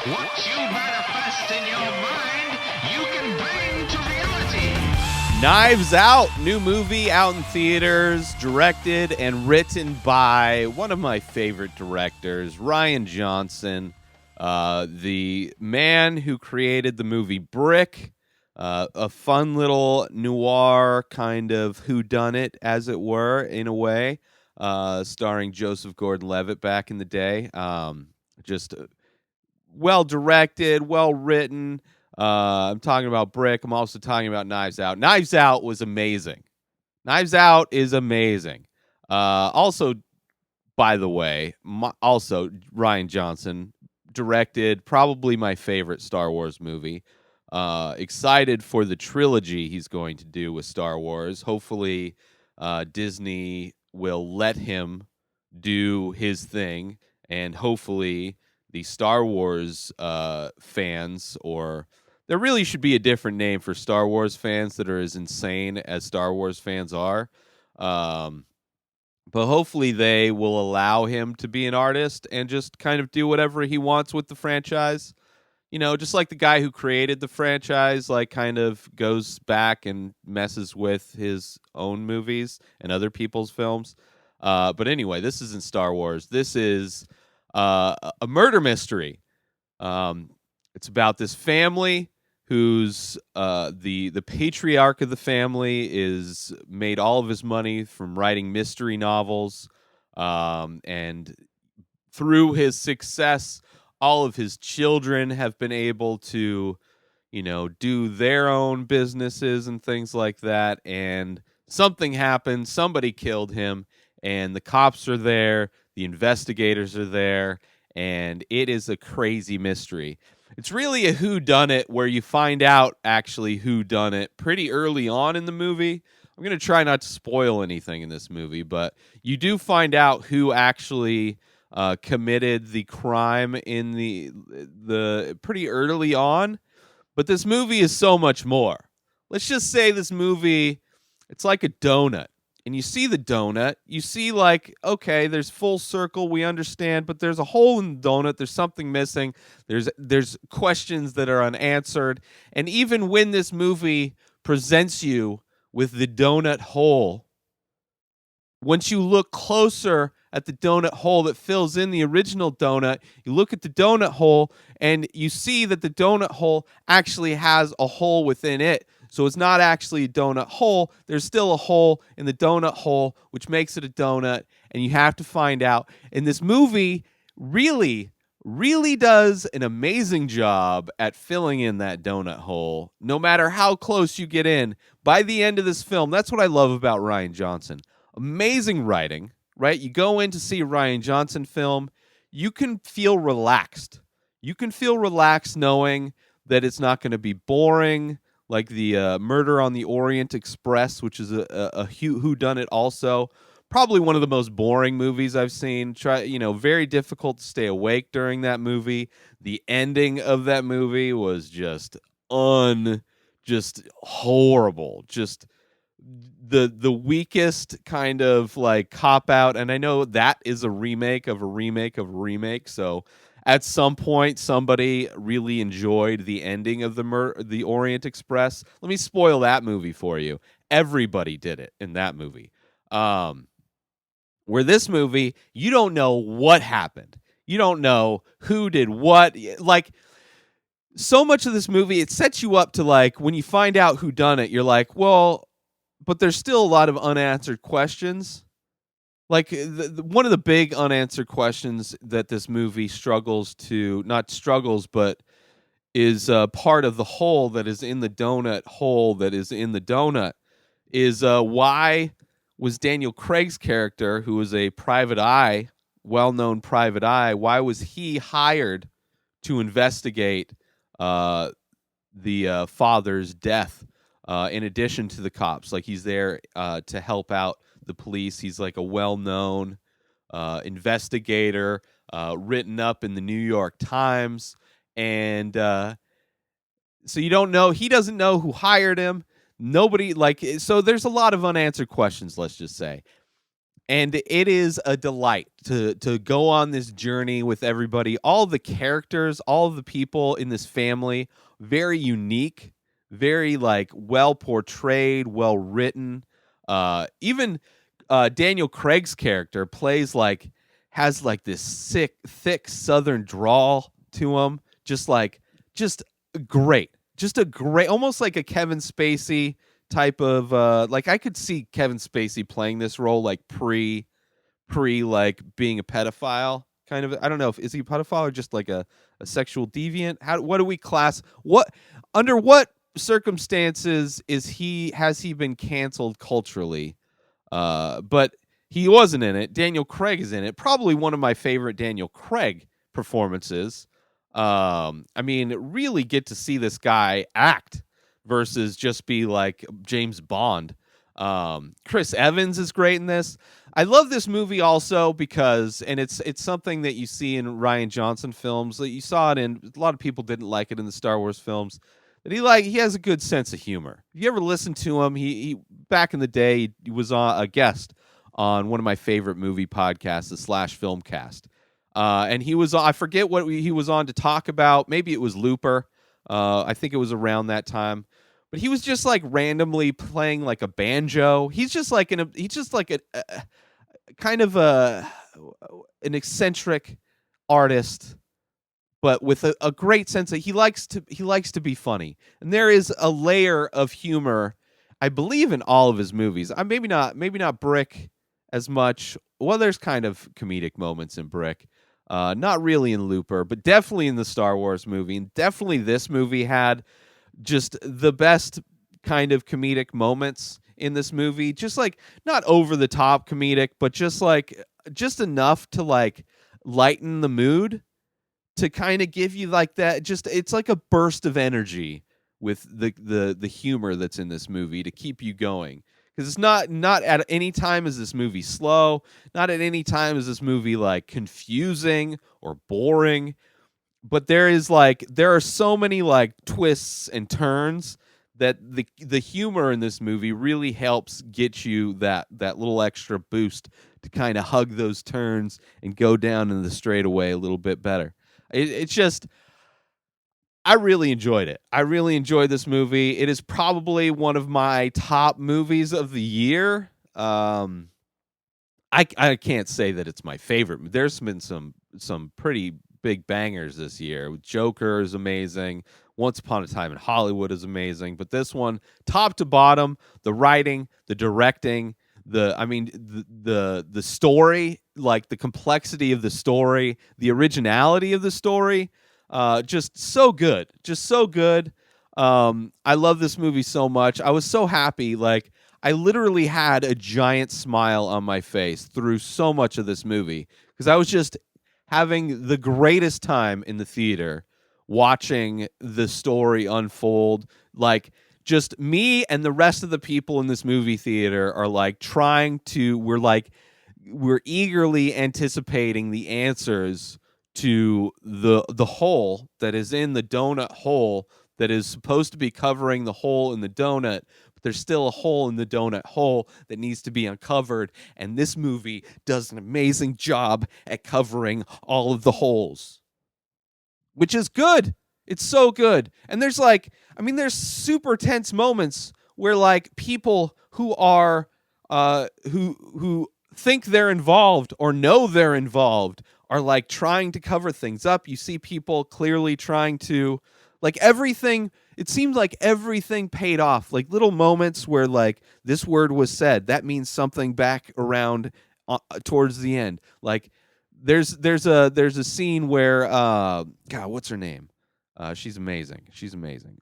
What you manifest in your mind, you can bring to reality. Knives Out, new movie out in theaters, directed and written by one of my favorite directors, Rian Johnson, the man who created the movie Brick, a fun little noir kind of whodunit, as it were, in a way, starring Joseph Gordon-Levitt back in the day. Just well directed, well written. I'm talking about Brick. I'm also talking about Knives Out. Knives Out was amazing. Knives Out is amazing. Also, by the way, also Rian Johnson directed probably my favorite Star Wars movie. Excited for the trilogy he's going to do with Star Wars. Hopefully, Disney will let him do his thing, and hopefully the Star Wars fans, or there really should be a different name for Star Wars fans that are as insane as Star Wars fans are. But hopefully they will allow him to be an artist and just kind of do whatever he wants with the franchise. You know, just like the guy who created the franchise, like kind of goes back and messes with his own movies and other people's films. But anyway, this isn't Star Wars. This is a murder mystery. It's about this family who's the patriarch of the family is made all of his money from writing mystery novels, and through his success, all of his children have been able to, you know, do their own businesses and things like that. And something happened. Somebody killed him, and the cops are there. The investigators are there, and it is a crazy mystery. It's really a whodunit where you find out actually who done it pretty early on in the movie. I'm going to try not to spoil anything in this movie, but you do find out who actually committed the crime in the pretty early on. But this movie is so much more. Let's just say this movie, it's like a donut. And you see the donut, you see like, okay, there's full circle, we understand, but there's a hole in the donut, there's something missing, there's questions that are unanswered. And even when this movie presents you with the donut hole, once you look closer at the donut hole that fills in the original donut, you look at the donut hole and you see that the donut hole actually has a hole within it. So it's not actually a donut hole. There's still a hole in the donut hole, which makes it a donut. And you have to find out. And this movie really, really does an amazing job at filling in that donut hole, no matter how close you get in. By the end of this film, that's what I love about Rian Johnson. Amazing writing, right? You go in to see a Rian Johnson film, you can feel relaxed. You can feel relaxed knowing that it's not going to be boring, like the Murder on the Orient Express, which is a whodunit also. Probably one of the most boring movies I've seen. Very difficult to stay awake during that movie. The ending of that movie was just horrible. Just the weakest kind of like cop out. And I know that is a remake of a remake of a remake. So at some point, somebody really enjoyed the ending of the Orient Express. Let me spoil that movie for you. Everybody did it in that movie. Where this movie, you don't know what happened. You don't know who did what. Like, so much of this movie, it sets you up to, like, when you find out who done it, you're like, well, but there's still a lot of unanswered questions. Like, one of the big unanswered questions that this movie but is part of the hole that is in the donut hole that is in the donut is why was Daniel Craig's character, who was a private eye, well-known private eye, why was he hired to investigate the father's death in addition to the cops? Like, he's there to help out the police. He's like a well-known investigator, written up in the New York Times. And so you don't know, he doesn't know who hired him. Nobody, like, so there's a lot of unanswered questions, let's just say. and it is a delight to go on this journey with everybody. All the characters, all of the people in this family, very unique, very like well portrayed, well written. Even Daniel Craig's character plays like has like this sick, thick Southern drawl to him. Just great, just a great, almost like a Kevin Spacey type of like I could see Kevin Spacey playing this role like pre like being a pedophile kind of. I don't know if is he a pedophile or just like a sexual deviant. How what do we class what under what circumstances has he been canceled culturally? But he wasn't in it. Daniel Craig is in it. Probably one of my favorite Daniel Craig performances. I mean, really get to see this guy act versus just be like James Bond. Chris Evans is great in this. I love this movie also because, and it's something that you see in Rian Johnson films. That you saw it in a lot of people didn't like it in the Star Wars films. That he has a good sense of humor. If you ever listen to him, he back in the day he was a guest on one of my favorite movie podcasts, the Slash Filmcast. And he was, I forget what he was on to talk about. Maybe it was Looper. I think it was around that time. But he was just like randomly playing like a banjo. He's just like a kind of an eccentric artist, but with a great sense of he likes to be funny. And there is a layer of humor, I believe, in all of his movies. Maybe not Brick as much. Well, there's kind of comedic moments in Brick. Not really in Looper, but definitely in the Star Wars movie. And definitely this movie had just the best kind of comedic moments in this movie. Just like not over the top comedic, but just enough to like lighten the mood, to kind of give you like that. Just it's like a burst of energy with the humor that's in this movie to keep you going. Because it's not at any time is this movie slow. Not at any time is this movie like confusing or boring. But there are so many like twists and turns that the humor in this movie really helps get you that little extra boost to kind of hug those turns and go down in the straightaway a little bit better. It's just, I really enjoyed it. I really enjoyed this movie. It is probably one of my top movies of the year. I can't say that it's my favorite. There's been some pretty big bangers this year. Joker is amazing. Once Upon a Time in Hollywood is amazing. But this one, top to bottom, the writing, the directing, the story, like the complexity of the story, the originality of the story, just so good. Just so good. I love this movie so much. I was so happy. Like, I literally had a giant smile on my face through so much of this movie because I was just having the greatest time in the theater watching the story unfold. Like, just me and the rest of the people in this movie theater are like we're eagerly anticipating the answers to the hole that is in the donut hole that is supposed to be covering the hole in the donut. There's still a hole in the donut hole that needs to be uncovered, and this movie does an amazing job at covering all of the holes, which is good. It's so good. And there's there's super tense moments where like people who are who think they're involved or know they're involved are like trying to cover things up. You see people clearly trying to, like, everything. It seems like everything paid off. Like little moments where like this word was said, that means something back around towards the end. Like there's a scene where God, what's her name? She's amazing. She's amazing.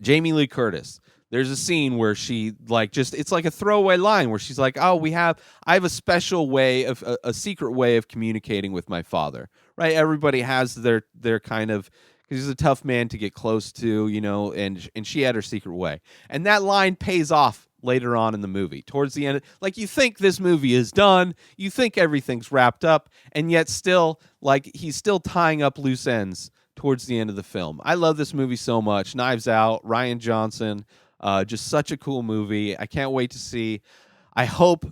Jamie Lee Curtis. There's a scene where she like just, it's like a throwaway line where she's like, "Oh, I have a special way of a secret way of communicating with my father." Right? Everybody has their kind of, because he's a tough man to get close to, you know, and she had her secret way. And that line pays off later on in the movie. Towards the end, like, you think this movie is done, you think everything's wrapped up, and yet still, like, he's still tying up loose ends towards the end of the film. I love this movie so much. Knives Out, Rian Johnson, just such a cool movie. I can't wait to see. I hope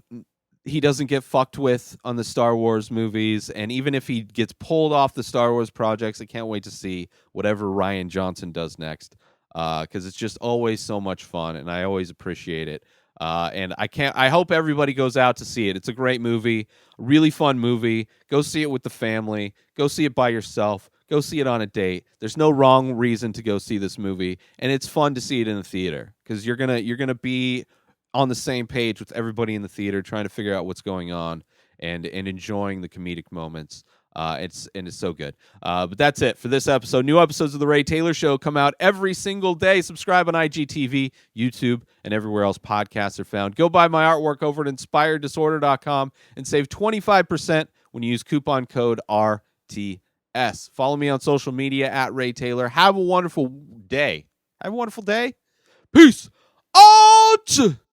he doesn't get fucked with on the Star Wars movies, and even if he gets pulled off the Star Wars projects, I can't wait to see whatever Rian Johnson does next, because it's just always so much fun, and I always appreciate it. And I hope everybody goes out to see it. It's a great movie, really fun movie. Go see it with the family. Go see it by yourself. Go see it on a date. There's no wrong reason to go see this movie, and it's fun to see it in the theater because you're gonna be on the same page with everybody in the theater, trying to figure out what's going on and enjoying the comedic moments. It's so good. But that's it for this episode. New episodes of the Ray Taylor Show come out every single day. Subscribe on IGTV, YouTube, and everywhere else podcasts are found. Go buy my artwork over at inspireddisorder.com and save 25% when you use coupon code RTS. Follow me on social media at Ray Taylor. Have a wonderful day. Have a wonderful day. Peace out.